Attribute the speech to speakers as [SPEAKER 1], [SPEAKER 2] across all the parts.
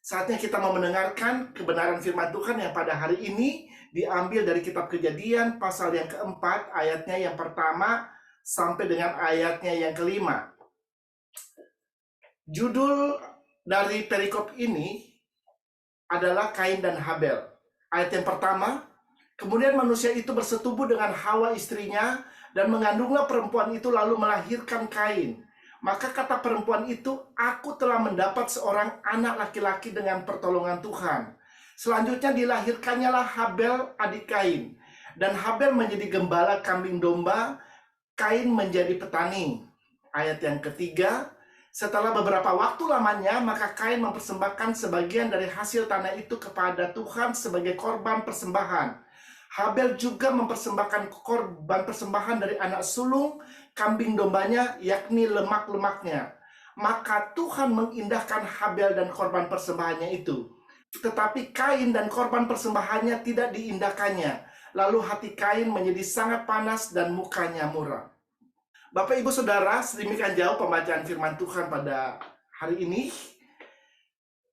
[SPEAKER 1] Saatnya kita mau mendengarkan kebenaran firman Tuhan yang pada hari ini diambil dari kitab Kejadian pasal yang keempat, ayatnya yang pertama sampai dengan ayatnya yang kelima. Judul dari perikop ini adalah Kain dan Habel. Ayat yang pertama, kemudian manusia itu bersetubuh dengan Hawa istrinya, dan mengandunglah perempuan itu lalu melahirkan Kain. Maka kata perempuan itu, aku telah mendapat seorang anak laki-laki dengan pertolongan Tuhan. Selanjutnya dilahirkannya lah Habel adik Kain. Dan Habel menjadi gembala kambing domba, Kain menjadi petani. Ayat yang ketiga, setelah beberapa waktu lamanya, maka Kain mempersembahkan sebagian dari hasil tanah itu kepada Tuhan sebagai korban persembahan. Habel juga mempersembahkan korban persembahan dari anak sulung kambing dombanya, yakni lemak-lemaknya. Maka Tuhan mengindahkan Habel dan korban persembahannya itu. Tetapi Kain dan korban persembahannya tidak diindahkannya. Lalu hati Kain menjadi sangat panas dan mukanya muram. Bapak, Ibu, Saudara, sedemikian jauh pembacaan firman Tuhan pada hari ini.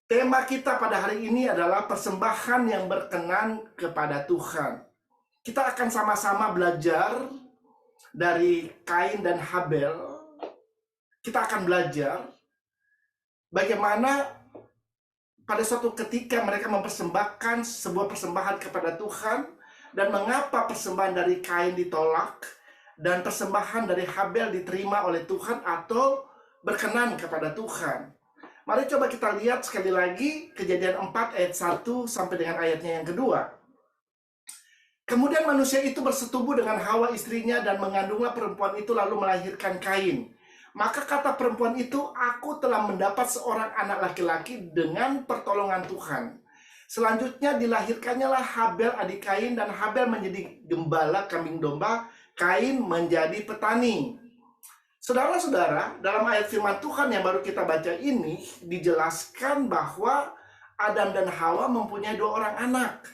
[SPEAKER 1] Tema kita pada hari ini adalah persembahan yang berkenan kepada Tuhan. Kita akan sama-sama belajar dari Kain dan Habel. Kita akan belajar bagaimana pada suatu ketika mereka mempersembahkan sebuah persembahan kepada Tuhan, dan mengapa persembahan dari Kain ditolak dan persembahan dari Habel diterima oleh Tuhan atau berkenan kepada Tuhan. Mari coba kita lihat sekali lagi Kejadian 4 ayat 1 sampai dengan ayatnya yang kedua. Kemudian manusia itu bersetubuh dengan Hawa istrinya, dan mengandunglah perempuan itu lalu melahirkan Kain. Maka kata perempuan itu, aku telah mendapat seorang anak laki-laki dengan pertolongan Tuhan. Selanjutnya dilahirkannya lah Habel adik Kain, dan Habel menjadi gembala kambing domba, Kain menjadi petani. Saudara-saudara, dalam ayat firman Tuhan yang baru kita baca ini dijelaskan bahwa Adam dan Hawa mempunyai dua orang anak.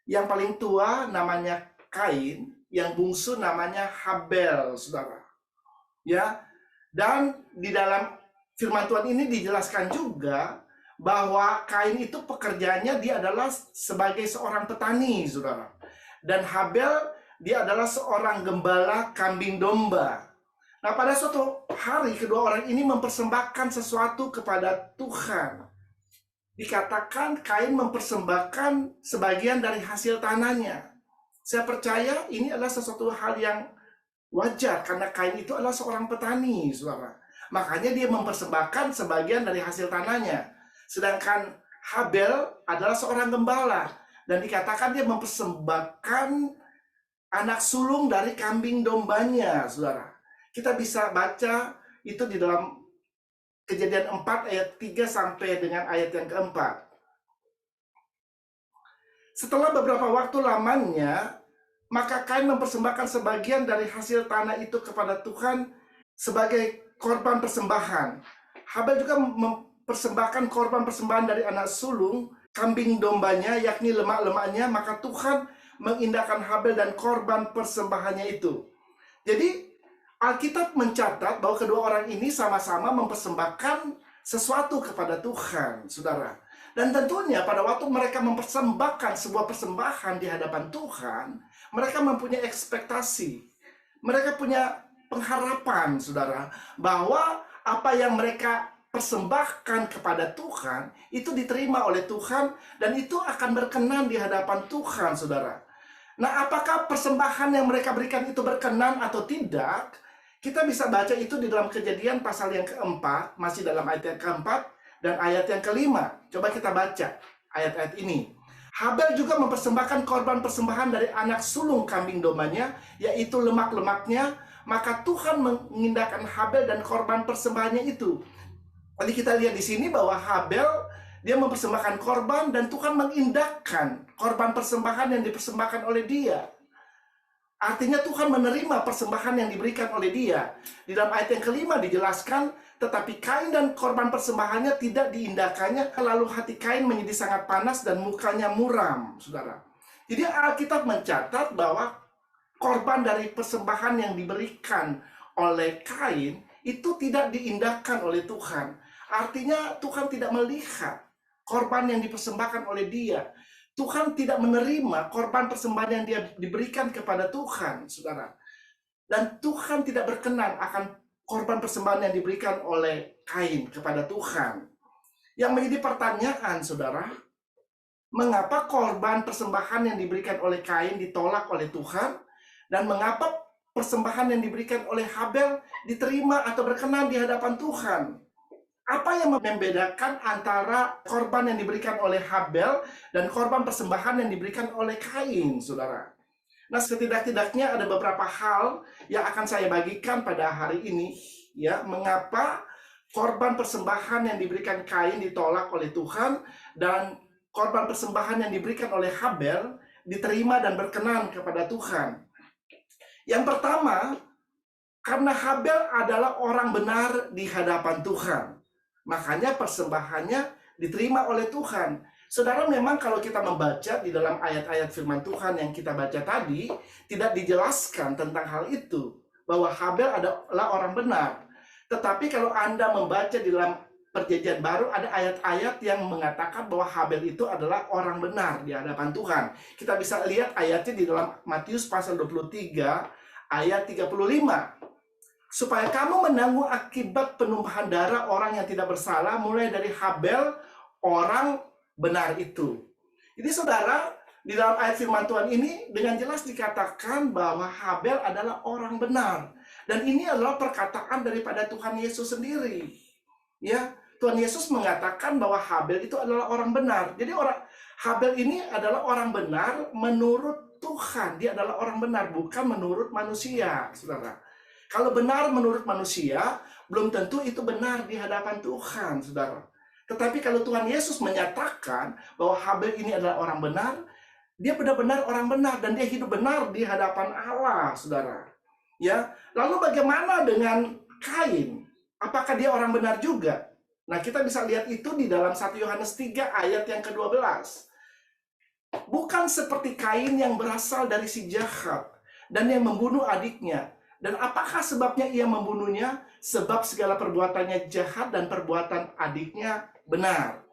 [SPEAKER 1] Yang paling tua namanya Kain, yang bungsu namanya Habel, saudara. Ya, dan di dalam firman Tuhan ini dijelaskan juga bahwa Kain itu pekerjaannya dia adalah sebagai seorang petani, saudara. Dan Habel dia adalah seorang gembala kambing domba. Nah, pada suatu hari kedua orang ini mempersembahkan sesuatu kepada Tuhan. Dikatakan Kain mempersembahkan sebagian dari hasil tanahnya. Saya percaya ini adalah sesuatu hal yang wajar karena Kain itu adalah seorang petani, saudara. Makanya dia mempersembahkan sebagian dari hasil tanahnya. Sedangkan Habel adalah seorang gembala, dan dikatakan dia mempersembahkan anak sulung dari kambing dombanya, saudara. Kita bisa baca itu di dalam Kejadian 4 ayat 3 sampai dengan ayat yang keempat. Setelah beberapa waktu lamanya, maka Kain mempersembahkan sebagian dari hasil tanah itu kepada Tuhan sebagai korban persembahan. Habel juga mempersembahkan korban persembahan dari anak sulung kambing dombanya, yakni lemak-lemaknya. Maka Tuhan mengindahkan Habel dan korban persembahannya itu. Jadi Alkitab mencatat bahwa kedua orang ini sama-sama mempersembahkan sesuatu kepada Tuhan, saudara. Dan tentunya pada waktu mereka mempersembahkan sebuah persembahan di hadapan Tuhan, mereka mempunyai ekspektasi. Mereka punya pengharapan, saudara, bahwa apa yang mereka persembahkan kepada Tuhan itu diterima oleh Tuhan, dan itu akan berkenan di hadapan Tuhan, saudara. Nah, apakah persembahan yang mereka berikan itu berkenan atau tidak? Kita bisa baca itu di dalam Kejadian pasal yang keempat, masih dalam ayat yang keempat dan ayat yang kelima. Coba kita baca ayat-ayat ini. Habel juga mempersembahkan korban persembahan dari anak sulung kambing dombanya, yaitu lemak-lemaknya. Maka Tuhan mengindahkan Habel dan korban persembahannya itu. Jadi kita lihat di sini bahwa Habel dia mempersembahkan korban, dan Tuhan mengindahkan korban persembahan yang dipersembahkan oleh dia. Artinya Tuhan menerima persembahan yang diberikan oleh dia. Di dalam ayat yang kelima dijelaskan, tetapi Kain dan korban persembahannya tidak diindahkannya, lalu hati Kain menjadi sangat panas dan mukanya muram, saudara. Jadi Alkitab mencatat bahwa korban dari persembahan yang diberikan oleh Kain itu tidak diindahkan oleh Tuhan. Artinya Tuhan tidak melihat korban yang dipersembahkan oleh dia. Tuhan tidak menerima korban persembahan yang dia diberikan kepada Tuhan, saudara. Dan Tuhan tidak berkenan akan korban persembahan yang diberikan oleh Kain kepada Tuhan. Yang menjadi pertanyaan, saudara, mengapa korban persembahan yang diberikan oleh Kain ditolak oleh Tuhan? Dan mengapa persembahan yang diberikan oleh Habel diterima atau berkenan di hadapan Tuhan? Apa yang membedakan antara korban yang diberikan oleh Habel dan korban persembahan yang diberikan oleh Kain, saudara? Nah, setidak-tidaknya ada beberapa hal yang akan saya bagikan pada hari ini, ya, mengapa korban persembahan yang diberikan Kain ditolak oleh Tuhan dan korban persembahan yang diberikan oleh Habel diterima dan berkenan kepada Tuhan. Yang pertama, karena Habel adalah orang benar di hadapan Tuhan, makanya persembahannya diterima oleh Tuhan. Saudara, memang kalau kita membaca di dalam ayat-ayat firman Tuhan yang kita baca tadi, tidak dijelaskan tentang hal itu, bahwa Habel adalah orang benar. Tetapi kalau Anda membaca di dalam Perjanjian Baru, ada ayat-ayat yang mengatakan bahwa Habel itu adalah orang benar di hadapan Tuhan. Kita bisa lihat ayatnya di dalam Matius pasal 23, ayat 35. Supaya kamu menanggung akibat penumpahan darah orang yang tidak bersalah, mulai dari Habel, orang benar itu. Jadi saudara, di dalam ayat firman Tuhan ini dengan jelas dikatakan bahwa Habel adalah orang benar. Dan ini adalah perkataan daripada Tuhan Yesus sendiri. Ya, Tuhan Yesus mengatakan bahwa Habel itu adalah orang benar. Jadi Habel ini adalah orang benar menurut Tuhan. Dia adalah orang benar, bukan menurut manusia, saudara. Kalau benar menurut manusia, belum tentu itu benar di hadapan Tuhan, saudara. Tetapi kalau Tuhan Yesus menyatakan bahwa Habel ini adalah orang benar, dia benar-benar orang benar dan dia hidup benar di hadapan Allah, saudara. Ya, lalu bagaimana dengan Kain? Apakah dia orang benar juga? Nah, kita bisa lihat itu di dalam 1 Yohanes 3 ayat yang ke-12. Bukan seperti Kain yang berasal dari si jahat dan yang membunuh adiknya. Dan apakah sebabnya ia membunuhnya? Sebab segala perbuatannya jahat dan perbuatan adiknya benar.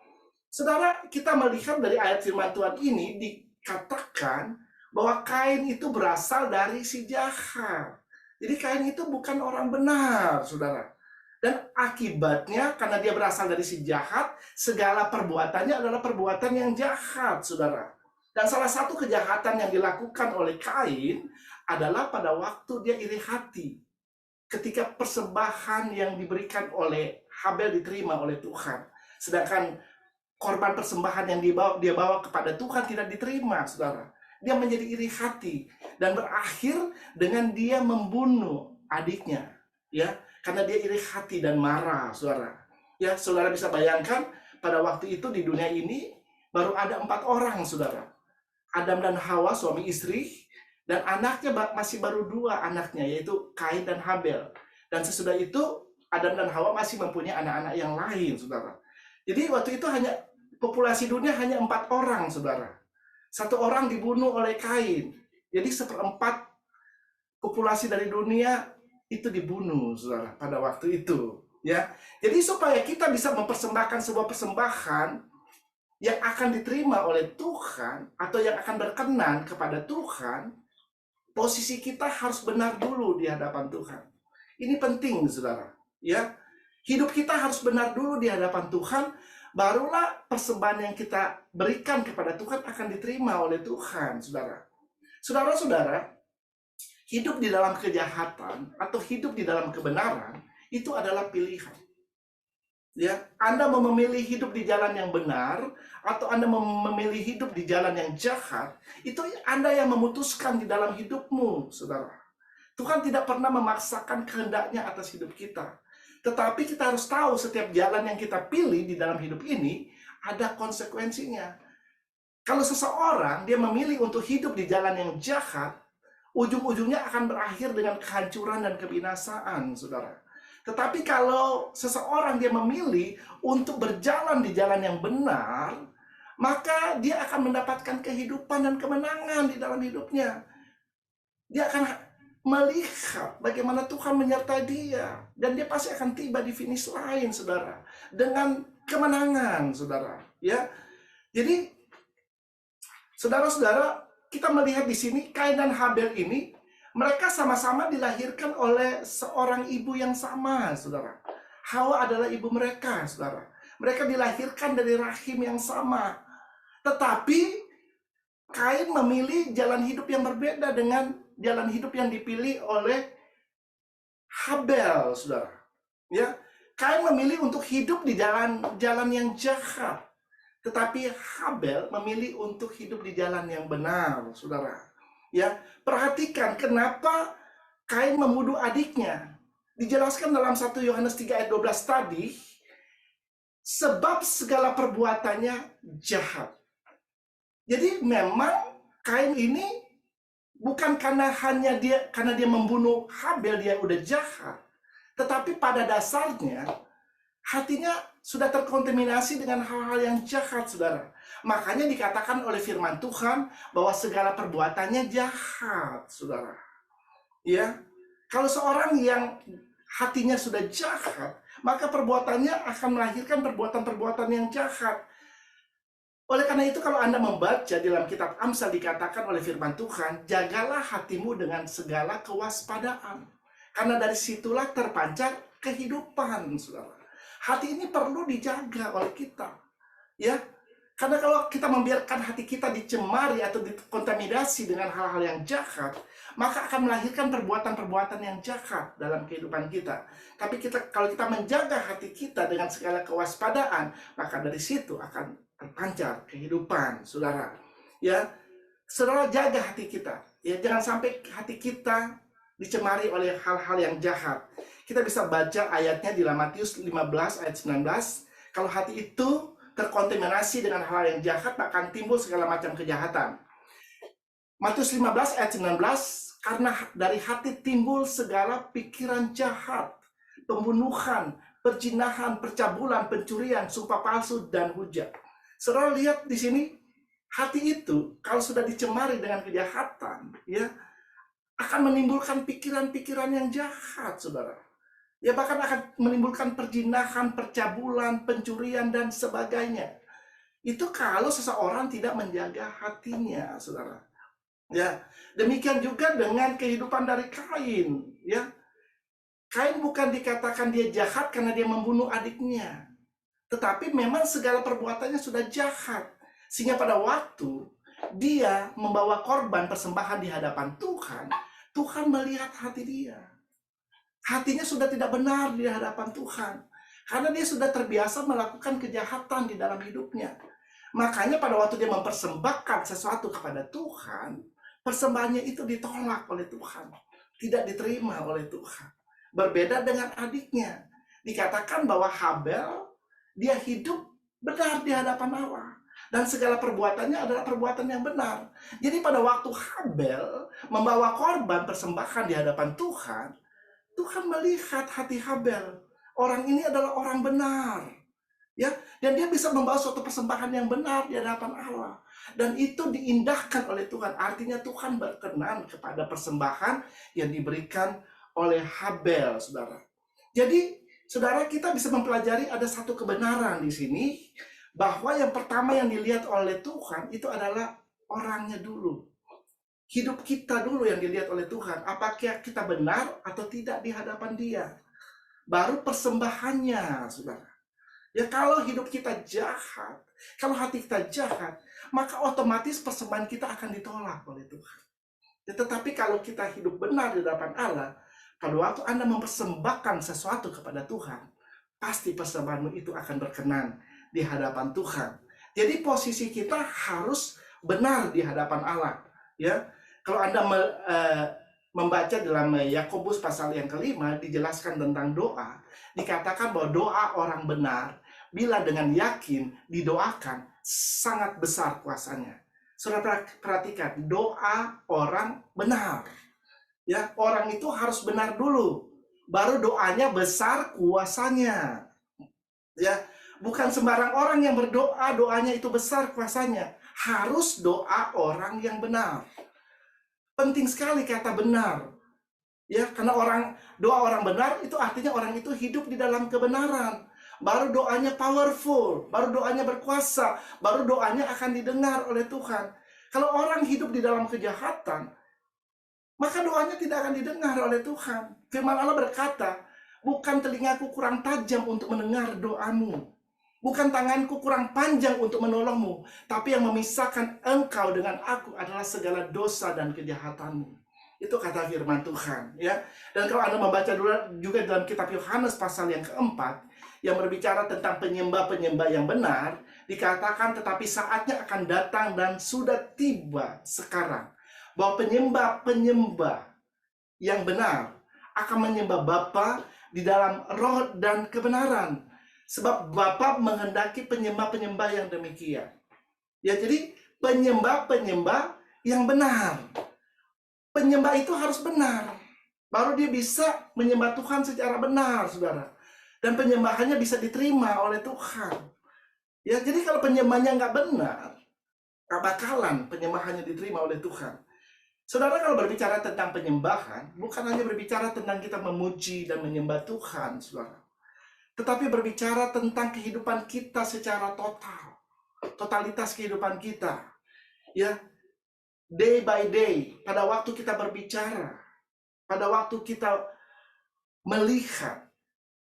[SPEAKER 1] Saudara, kita melihat dari ayat firman Tuhan ini dikatakan bahwa Kain itu berasal dari si jahat. Jadi Kain itu bukan orang benar, saudara. Dan akibatnya karena dia berasal dari si jahat, segala perbuatannya adalah perbuatan yang jahat, saudara. Dan salah satu kejahatan yang dilakukan oleh Kain adalah pada waktu dia iri hati. Ketika persembahan yang diberikan oleh Habel diterima oleh Tuhan. Sedangkan korban persembahan yang dia bawa kepada Tuhan tidak diterima, saudara. Dia menjadi iri hati. Dan berakhir dengan dia membunuh adiknya. Ya, karena dia iri hati dan marah, saudara. Ya, saudara bisa bayangkan pada waktu itu di dunia ini baru ada 4 orang, saudara. Adam dan Hawa, suami istri, dan anaknya masih baru 2 anaknya, yaitu Kain dan Habel. Dan sesudah itu Adam dan Hawa masih mempunyai anak-anak yang lain, saudara. Jadi waktu itu populasi dunia hanya 4 orang, saudara. 1 orang dibunuh oleh Kain. Jadi 1/4 populasi dari dunia itu dibunuh, saudara, pada waktu itu. Ya, jadi supaya kita bisa mempersembahkan sebuah persembahan yang akan diterima oleh Tuhan atau yang akan berkenan kepada Tuhan, posisi kita harus benar dulu di hadapan Tuhan. Ini penting, saudara. Ya, hidup kita harus benar dulu di hadapan Tuhan, barulah persembahan yang kita berikan kepada Tuhan akan diterima oleh Tuhan, saudara. Saudara-saudara, hidup di dalam kejahatan atau hidup di dalam kebenaran itu adalah pilihan. Ya, Anda mau memilih hidup di jalan yang benar atau Anda mau memilih hidup di jalan yang jahat, itu Anda yang memutuskan di dalam hidupmu, saudara. Tuhan tidak pernah memaksakan kehendaknya atas hidup kita. Tetapi kita harus tahu setiap jalan yang kita pilih di dalam hidup ini ada konsekuensinya. Kalau seseorang dia memilih untuk hidup di jalan yang jahat, ujung-ujungnya akan berakhir dengan kehancuran dan kebinasaan, saudara. Tetapi kalau seseorang dia memilih untuk berjalan di jalan yang benar, maka dia akan mendapatkan kehidupan dan kemenangan di dalam hidupnya. Dia akan melihat bagaimana Tuhan menyertai dia. Dan dia pasti akan tiba di finish line, saudara. Dengan kemenangan, saudara. Ya, jadi saudara-saudara, kita melihat di sini Kain dan Habel ini, mereka sama-sama dilahirkan oleh seorang ibu yang sama, saudara. Hawa adalah ibu mereka, saudara. Mereka dilahirkan dari rahim yang sama. Tetapi Kain memilih jalan hidup yang berbeda dengan jalan hidup yang dipilih oleh Habel, saudara. Ya, Kain memilih untuk hidup di jalan yang jahat. Tetapi Habel memilih untuk hidup di jalan yang benar, saudara. Ya, perhatikan kenapa Kain membunuh adiknya. Dijelaskan dalam 1 Yohanes 3 ayat 12 tadi, sebab segala perbuatannya jahat. Jadi memang Kain ini bukan karena dia membunuh Habel dia udah jahat, tetapi pada dasarnya hatinya sudah terkontaminasi dengan hal-hal yang jahat, saudara. Makanya dikatakan oleh firman Tuhan bahwa segala perbuatannya jahat, saudara. Ya, kalau seorang yang hatinya sudah jahat, maka perbuatannya akan melahirkan perbuatan-perbuatan yang jahat. Oleh karena itu, kalau Anda membaca dalam kitab Amsal dikatakan oleh firman Tuhan, jagalah hatimu dengan segala kewaspadaan. Karena dari situlah terpancar kehidupan, saudara. Hati ini perlu dijaga oleh kita, ya. Karena kalau kita membiarkan hati kita dicemari atau dikontaminasi dengan hal-hal yang jahat, maka akan melahirkan perbuatan-perbuatan yang jahat dalam kehidupan kita. Tapi kalau kita menjaga hati kita dengan segala kewaspadaan, maka dari situ akan terpancar kehidupan, saudara. Ya, saudara jaga hati kita. Ya, jangan sampai hati kita dicemari oleh hal-hal yang jahat. Kita bisa baca ayatnya di dalam Matius 15 ayat 19. Kalau hati itu terkontaminasi dengan hal yang jahat, akan timbul segala macam kejahatan. Matius 15 ayat 19, karena dari hati timbul segala pikiran jahat, pembunuhan, perzinahan, percabulan, pencurian, sumpah palsu, dan hujat. Saudara lihat di sini, hati itu kalau sudah dicemari dengan kejahatan, ya, akan menimbulkan pikiran-pikiran yang jahat, saudara. Ya, bahkan akan menimbulkan perzinahan, percabulan, pencurian, dan sebagainya. Itu kalau seseorang tidak menjaga hatinya, saudara. Ya, demikian juga dengan kehidupan dari Kain. Ya, Kain bukan dikatakan dia jahat karena dia membunuh adiknya, tetapi memang segala perbuatannya sudah jahat. Sehingga pada waktu dia membawa korban persembahan di hadapan Tuhan, Tuhan melihat hati dia. Hatinya sudah tidak benar di hadapan Tuhan. Karena dia sudah terbiasa melakukan kejahatan di dalam hidupnya. Makanya pada waktu dia mempersembahkan sesuatu kepada Tuhan, persembahannya itu ditolak oleh Tuhan. Tidak diterima oleh Tuhan. Berbeda dengan adiknya. Dikatakan bahwa Habel, dia hidup benar di hadapan Allah. Dan segala perbuatannya adalah perbuatan yang benar. Jadi pada waktu Habel membawa korban persembahan di hadapan Tuhan, Tuhan melihat hati Habel. Orang ini adalah orang benar. Ya, dan dia bisa membawa suatu persembahan yang benar di hadapan Allah. Dan itu diindahkan oleh Tuhan. Artinya Tuhan berkenan kepada persembahan yang diberikan oleh Habel, saudara. Jadi, saudara, kita bisa mempelajari ada satu kebenaran di sini, bahwa yang pertama yang dilihat oleh Tuhan itu adalah orangnya dulu. Hidup kita dulu yang dilihat oleh Tuhan. Apakah kita benar atau tidak di hadapan Dia? Baru persembahannya, saudara. Ya, kalau hidup kita jahat, kalau hati kita jahat, maka otomatis persembahan kita akan ditolak oleh Tuhan. Ya, tetapi kalau kita hidup benar di hadapan Allah, pada waktu Anda mempersembahkan sesuatu kepada Tuhan, pasti persembahanmu itu akan berkenan di hadapan Tuhan. Jadi posisi kita harus benar di hadapan Allah. Ya, kalau Anda membaca dalam Yakobus pasal yang kelima, dijelaskan tentang doa. Dikatakan bahwa doa orang benar, bila dengan yakin didoakan, sangat besar kuasanya. Saudara perhatikan, doa orang benar. Ya, orang itu harus benar dulu, baru doanya besar kuasanya. Ya, bukan sembarang orang yang berdoa, doanya itu besar kuasanya. Harus doa orang yang benar. Penting sekali kata benar. Ya, karena doa orang benar itu artinya orang itu hidup di dalam kebenaran. baru doanya powerful, baru doanya berkuasa, baru doanya akan didengar oleh Tuhan. Kalau orang hidup di dalam kejahatan, maka doanya tidak akan didengar oleh Tuhan. Firman Allah berkata, bukan telingaku kurang tajam untuk mendengar doamu, bukan tanganku kurang panjang untuk menolongmu, tapi yang memisahkan engkau dengan aku adalah segala dosa dan kejahatanmu. Itu kata firman Tuhan, ya. Dan kalau Anda membaca juga dalam kitab Yohanes pasal yang keempat, yang berbicara tentang penyembah-penyembah yang benar, dikatakan tetapi saatnya akan datang dan sudah tiba sekarang, bahwa penyembah-penyembah yang benar akan menyembah Bapa di dalam roh dan kebenaran. Sebab Bapa menghendaki penyembah-penyembah yang demikian. Ya, jadi penyembah-penyembah yang benar. Penyembah itu harus benar. Baru dia bisa menyembah Tuhan secara benar, saudara. Dan penyembahannya bisa diterima oleh Tuhan. Ya, jadi kalau penyembahnya nggak benar, nggak bakalan penyembahannya diterima oleh Tuhan. Saudara, kalau berbicara tentang penyembahan, bukan hanya berbicara tentang kita memuji dan menyembah Tuhan, saudara. Tetapi berbicara tentang kehidupan kita secara total. Totalitas kehidupan kita. Ya, day by day, pada waktu kita berbicara, pada waktu kita melihat,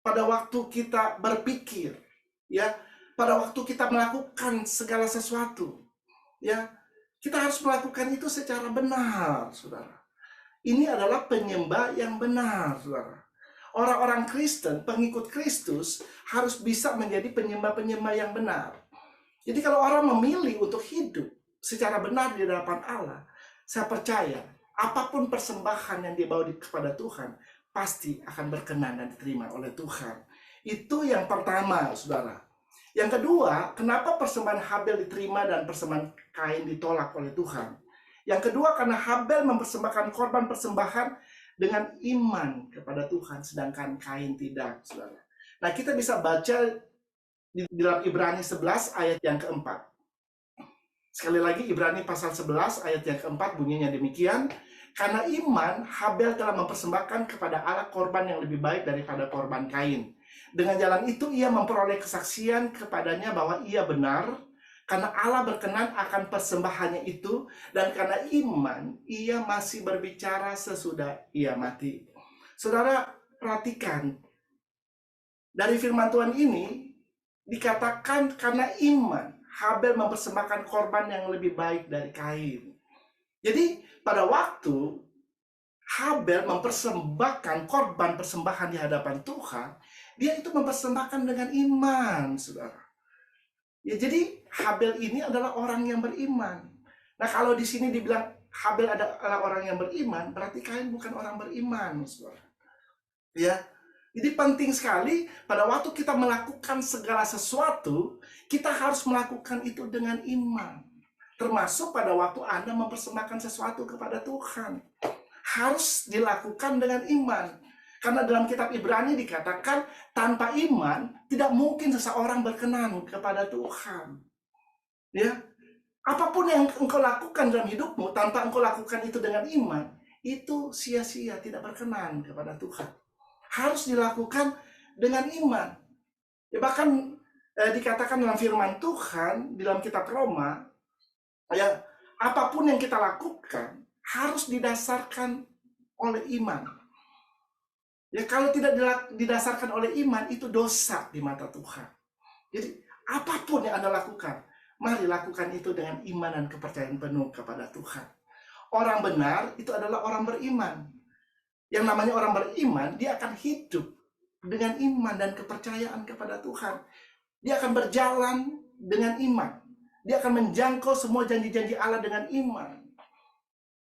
[SPEAKER 1] pada waktu kita berpikir, ya, pada waktu kita melakukan segala sesuatu, ya, kita harus melakukan itu secara benar, saudara. Ini adalah penyembah yang benar, saudara. Orang-orang Kristen, pengikut Kristus, harus bisa menjadi penyembah-penyembah yang benar. Jadi kalau orang memilih untuk hidup secara benar di hadapan Allah, saya percaya apapun persembahan yang dia bawa kepada Tuhan, pasti akan berkenan dan diterima oleh Tuhan. Itu yang pertama, saudara. Yang kedua, kenapa persembahan Habel diterima dan persembahan Kain ditolak oleh Tuhan? Yang kedua, karena Habel mempersembahkan korban persembahan dengan iman kepada Tuhan, sedangkan Kain tidak, saudara. Nah, kita bisa baca di dalam Ibrani 11 ayat yang keempat. Sekali lagi, Ibrani pasal 11 ayat yang keempat bunyinya demikian. Karena iman, Habel telah mempersembahkan kepada Allah korban yang lebih baik daripada korban Kain. Dengan jalan itu ia memperoleh kesaksian kepadanya bahwa ia benar, karena Allah berkenan akan persembahannya itu, dan karena iman ia masih berbicara sesudah ia mati. Saudara, perhatikan, dari firman Tuhan ini dikatakan karena iman Habel mempersembahkan korban yang lebih baik dari Kain. Jadi pada waktu Habel mempersembahkan korban persembahan di hadapan Tuhan, dia itu mempersembahkan dengan iman, saudara. Ya, jadi Habel ini adalah orang yang beriman. Nah, kalau di sini dibilang Habel adalah orang yang beriman, berarti Kain bukan orang beriman, saudara. Ya, jadi penting sekali pada waktu kita melakukan segala sesuatu, kita harus melakukan itu dengan iman. Termasuk pada waktu Anda mempersembahkan sesuatu kepada Tuhan. Harus dilakukan dengan iman. Karena dalam kitab Ibrani dikatakan, tanpa iman, tidak mungkin seseorang berkenan kepada Tuhan. Ya, apapun yang engkau lakukan dalam hidupmu, tanpa engkau lakukan itu dengan iman, itu sia-sia, tidak berkenan kepada Tuhan. Harus dilakukan dengan iman. Ya, bahkan dikatakan dalam firman Tuhan di dalam kitab Roma, ya, apapun yang kita lakukan harus didasarkan oleh iman. Ya, kalau tidak didasarkan oleh iman, itu dosa di mata Tuhan. Jadi apapun yang Anda lakukan, mari lakukan itu dengan iman dan kepercayaan penuh kepada Tuhan. Orang benar itu adalah orang beriman. Yang namanya orang beriman, dia akan hidup dengan iman dan kepercayaan kepada Tuhan. Dia akan berjalan dengan iman. Dia akan menjangkau semua janji-janji Allah dengan iman.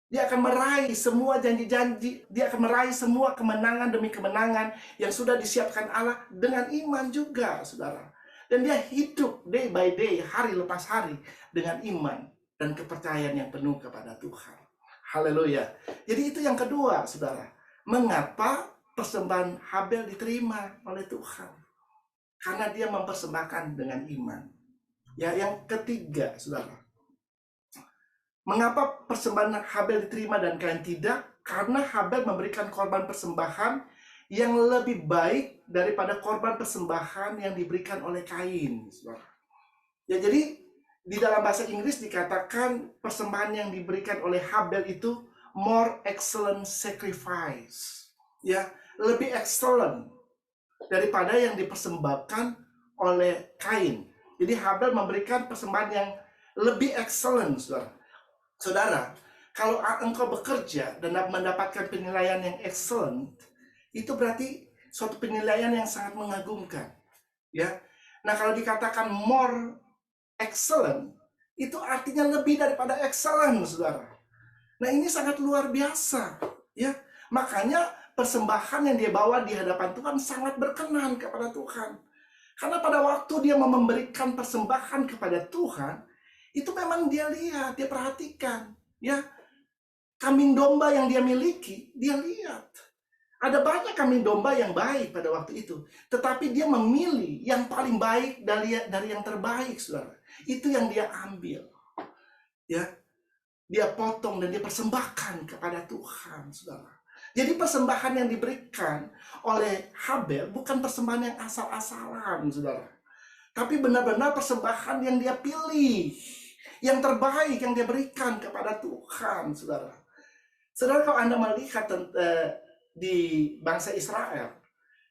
[SPEAKER 1] Dia akan meraih semua janji-janji. Dia akan meraih semua kemenangan demi kemenangan yang sudah disiapkan Allah dengan iman juga, saudara. Dan dia hidup day by day, hari lepas hari, dengan iman dan kepercayaan yang penuh kepada Tuhan. Haleluya. Jadi itu yang kedua, saudara. Mengapa persembahan Habel diterima oleh Tuhan? Karena dia mempersembahkan dengan iman. Ya, yang ketiga, saudara. Mengapa persembahan Habel diterima dan Kain tidak? Karena Habel memberikan korban persembahan yang lebih baik daripada korban persembahan yang diberikan oleh Kain. Ya, jadi di dalam bahasa Inggris dikatakan persembahan yang diberikan oleh Habel itu more excellent sacrifice. Ya, lebih excellent daripada yang dipersembahkan oleh Kain. Jadi Habel memberikan persembahan yang lebih excellent, saudara. Saudara, kalau engkau bekerja dan mendapatkan penilaian yang excellent, itu berarti suatu penilaian yang sangat mengagumkan. Ya. Nah, kalau dikatakan more excellent, itu artinya lebih daripada excellent, saudara. Nah, ini sangat luar biasa. Ya. Makanya persembahan yang dia bawa di hadapan Tuhan sangat berkenan kepada Tuhan. Karena pada waktu dia memberikan persembahan kepada Tuhan, itu memang dia lihat, dia perhatikan. Ya, kambing domba yang dia miliki, dia lihat. Ada banyak kambing domba yang baik pada waktu itu. Tetapi dia memilih yang paling baik dari yang terbaik, saudara. Itu yang dia ambil. Ya, dia potong dan dia persembahkan kepada Tuhan, saudara. Jadi persembahan yang diberikan oleh Habel bukan persembahan yang asal-asalan, saudara. Tapi benar-benar persembahan yang dia pilih. Yang terbaik yang dia berikan kepada Tuhan, saudara. Saudara, kalau Anda melihat di bangsa Israel,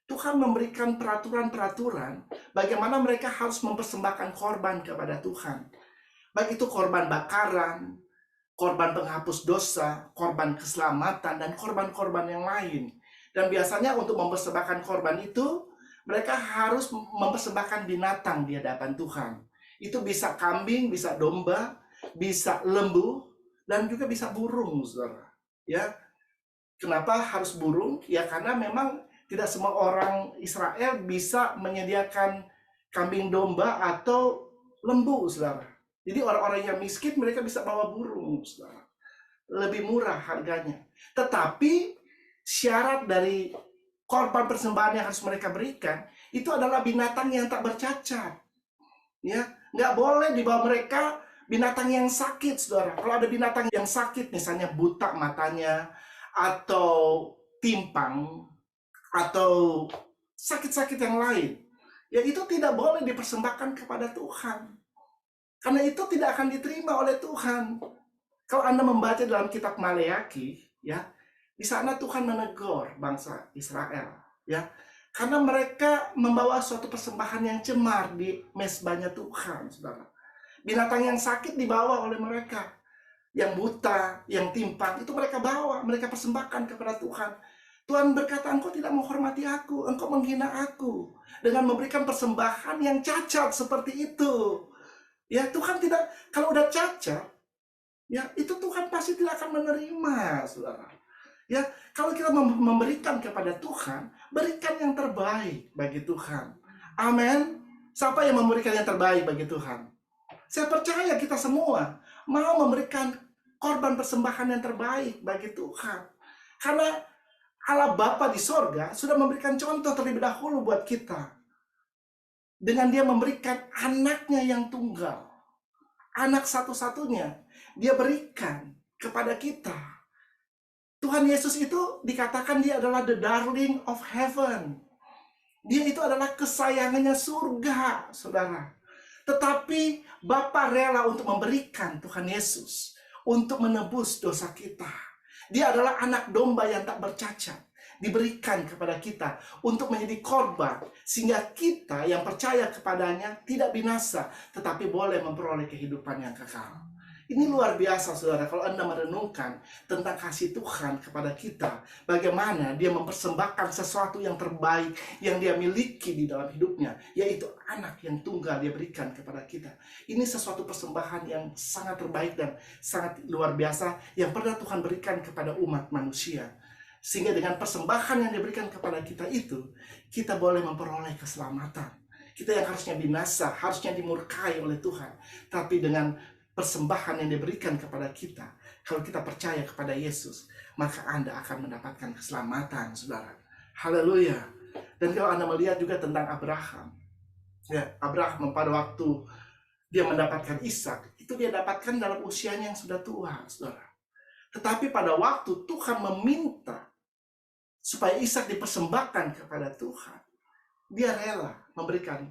[SPEAKER 1] Tuhan memberikan peraturan-peraturan bagaimana mereka harus mempersembahkan korban kepada Tuhan. Baik itu korban bakaran, korban penghapus dosa, korban keselamatan, dan korban-korban yang lain. Dan biasanya untuk mempersembahkan korban itu, mereka harus mempersembahkan binatang di hadapan Tuhan. Itu bisa kambing, bisa domba, bisa lembu, dan juga bisa burung, saudara. Ya, kenapa harus burung? Ya karena memang tidak semua orang Israel bisa menyediakan kambing domba atau lembu, saudara. Jadi orang-orang yang miskin mereka bisa bawa burung, saudara. Lebih murah harganya. Tetapi syarat dari korban persembahan yang harus mereka berikan itu adalah binatang yang tak bercacat. Ya, nggak boleh dibawa mereka binatang yang sakit, saudara. Kalau ada binatang yang sakit, misalnya buta matanya, atau timpang, atau sakit-sakit yang lain, ya itu tidak boleh dipersembahkan kepada Tuhan. Karena itu tidak akan diterima oleh Tuhan. Kalau Anda membaca dalam kitab Maleaki, ya, di sana Tuhan menegur bangsa Israel, ya, karena mereka membawa suatu persembahan yang cemar di mezbahnya Tuhan, saudara. Binatang yang sakit dibawa oleh mereka, yang buta, yang timpang, itu mereka bawa, mereka persembahkan kepada Tuhan. Tuhan berkata, engkau tidak menghormati aku, engkau menghina aku, dengan memberikan persembahan yang cacat seperti itu. Ya, Tuhan tidak, kalau udah cacat, ya itu Tuhan pasti tidak akan menerima, saudara. Ya, kalau kita memberikan kepada Tuhan, berikan yang terbaik bagi Tuhan. Amin. Siapa yang memberikan yang terbaik bagi Tuhan? Saya percaya kita semua mau memberikan korban persembahan yang terbaik bagi Tuhan. Karena Allah Bapa di sorga sudah memberikan contoh terlebih dahulu buat kita. Dengan dia memberikan anaknya yang tunggal. Anak satu-satunya dia berikan kepada kita. Tuhan Yesus itu dikatakan dia adalah the darling of heaven. Dia itu adalah kesayangannya surga, saudara. Tetapi Bapa rela untuk memberikan Tuhan Yesus untuk menebus dosa kita. Dia adalah anak domba yang tak bercacat, diberikan kepada kita untuk menjadi korban, sehingga kita yang percaya kepadanya tidak binasa, tetapi boleh memperoleh kehidupan yang kekal. Ini luar biasa, saudara, kalau Anda merenungkan tentang kasih Tuhan kepada kita, bagaimana dia mempersembahkan sesuatu yang terbaik yang dia miliki di dalam hidupnya, yaitu anak yang tunggal dia berikan kepada kita. Ini sesuatu persembahan yang sangat terbaik dan sangat luar biasa yang pernah Tuhan berikan kepada umat manusia. Sehingga dengan persembahan yang diberikan kepada kita itu, kita boleh memperoleh keselamatan. Kita yang harusnya binasa, harusnya dimurkai oleh Tuhan. Tapi dengan persembahan yang diberikan kepada kita, kalau kita percaya kepada Yesus, maka Anda akan mendapatkan keselamatan, saudara. Haleluya. Dan kalau Anda melihat juga tentang Abraham, ya, Abraham pada waktu dia mendapatkan Ishak, itu dia dapatkan dalam usianya yang sudah tua, saudara. Tetapi pada waktu Tuhan meminta supaya Ishak dipersembahkan kepada Tuhan. Dia rela memberikan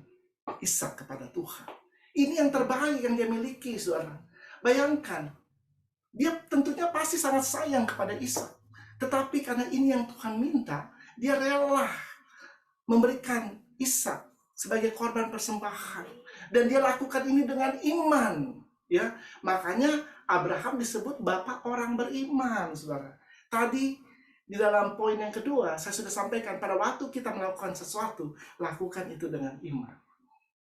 [SPEAKER 1] Ishak kepada Tuhan. Ini yang terbaik yang dia miliki, saudara. Bayangkan, dia tentunya pasti sangat sayang kepada Ishak. Tetapi karena ini yang Tuhan minta, dia rela memberikan Ishak sebagai korban persembahan. Dan dia lakukan ini dengan iman. Ya, makanya Abraham disebut bapak orang beriman, saudara. Tadi di dalam poin yang kedua, saya sudah sampaikan, pada waktu kita melakukan sesuatu, lakukan itu dengan iman.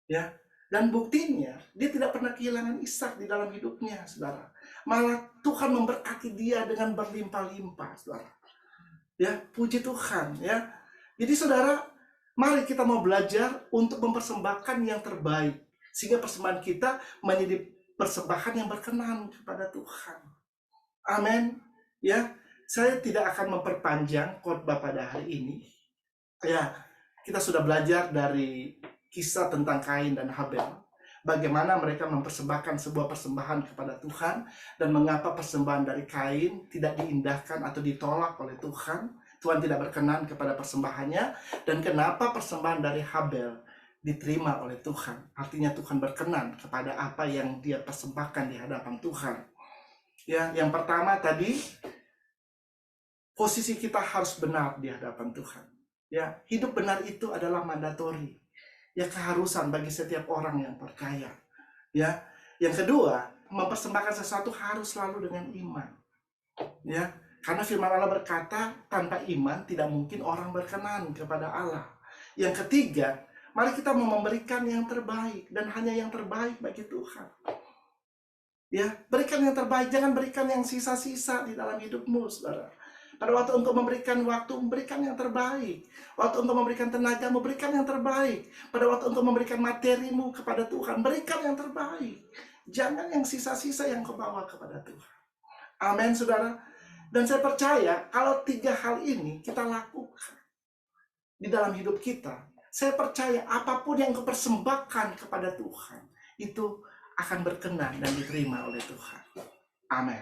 [SPEAKER 1] Ya, dan buktinya, dia tidak pernah kehilangan Ishak di dalam hidupnya, saudara. Malah Tuhan memberkati dia dengan berlimpah-limpah, saudara. Ya, puji Tuhan, ya. Jadi saudara, mari kita mau belajar untuk mempersembahkan yang terbaik, sehingga persembahan kita menjadi persembahan yang berkenan kepada Tuhan. Amin. Ya, saya tidak akan memperpanjang khotbah pada hari ini. Ya, kita sudah belajar dari kisah tentang Kain dan Habel, bagaimana mereka mempersembahkan sebuah persembahan kepada Tuhan, dan mengapa persembahan dari Kain tidak diindahkan atau ditolak oleh Tuhan. Tuhan tidak berkenan kepada persembahannya, dan kenapa persembahan dari Habel diterima oleh Tuhan. Artinya Tuhan berkenan kepada apa yang dia persembahkan di hadapan Tuhan. Ya, yang pertama tadi, posisi kita harus benar di hadapan Tuhan. Ya, hidup benar itu adalah mandatori. Ya, keharusan bagi setiap orang yang percaya. Ya, yang kedua, mempersembahkan sesuatu harus selalu dengan iman. Ya, karena firman Allah berkata, tanpa iman tidak mungkin orang berkenan kepada Allah. Yang ketiga, mari kita memberikan yang terbaik, dan hanya yang terbaik bagi Tuhan. Ya, berikan yang terbaik, jangan berikan yang sisa-sisa di dalam hidupmu, saudara. Pada waktu untuk memberikan waktu, berikan yang terbaik. Waktu untuk memberikan tenaga, berikan yang terbaik. Pada waktu untuk memberikan materimu kepada Tuhan, berikan yang terbaik. Jangan yang sisa-sisa yang kau bawa kepada Tuhan. Amin, saudara. Dan saya percaya, kalau 3 hal ini kita lakukan di dalam hidup kita, saya percaya apapun yang kau persembahkan kepada Tuhan, itu akan berkenan dan diterima oleh Tuhan. Amin.